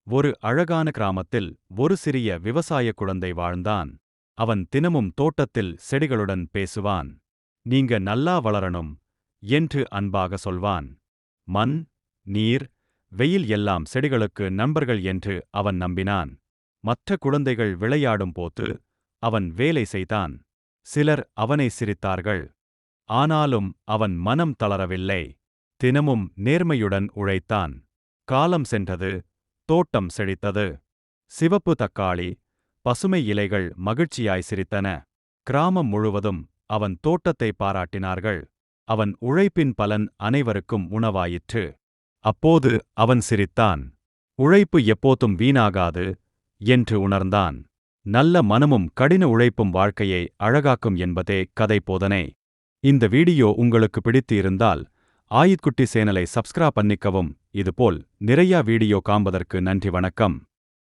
ஒரு அழகான கிராமத்தில் ஒரு சிறிய விவசாய குழந்தை வாழ்ந்தான். அவன் தினமும் தோட்டத்தில் செடிகளுடன் பேசுவான். நீங்க நல்லா வளரணும் என்று அன்பாக சொல்வான். மண், நீர், வெயில் எல்லாம் செடிகளுக்கு நண்பர்கள் என்று அவன் நம்பினான். மற்ற குழந்தைகள் விளையாடும் போது அவன் வேலை செய்தான். சிலர் அவனை சிரித்தார்கள். ஆனாலும் அவன் மனம் தளரவில்லை. தினமும் நேர்மையுடன் உழைத்தான். காலம் சென்றது. தோட்டம் செழித்தது. சிவப்பு தக்காளி, பசுமை இலைகள் மகிழ்ச்சியாய் சிரித்தன. கிராமம் முழுவதும் அவன் தோட்டத்தை பாராட்டினார்கள். அவன் உழைப்பின் பலன் அனைவருக்கும் உணவாயிற்று. அப்போது அவன் சிரித்தான். உழைப்பு எப்போதும் வீணாகாது என்று உணர்ந்தான். நல்ல மனமும் கடின உழைப்பும் வாழ்க்கையை அழகாக்கும் என்பதே கதை போதனை. இந்த வீடியோ உங்களுக்கு பிடித்து இருந்தால் ஆயித்குட்டி சேனலை சப்ஸ்கிரைப் பண்ணிக்கவும். இதுபோல் நிறைய வீடியோ காண்பதற்கு நன்றி. வணக்கம்.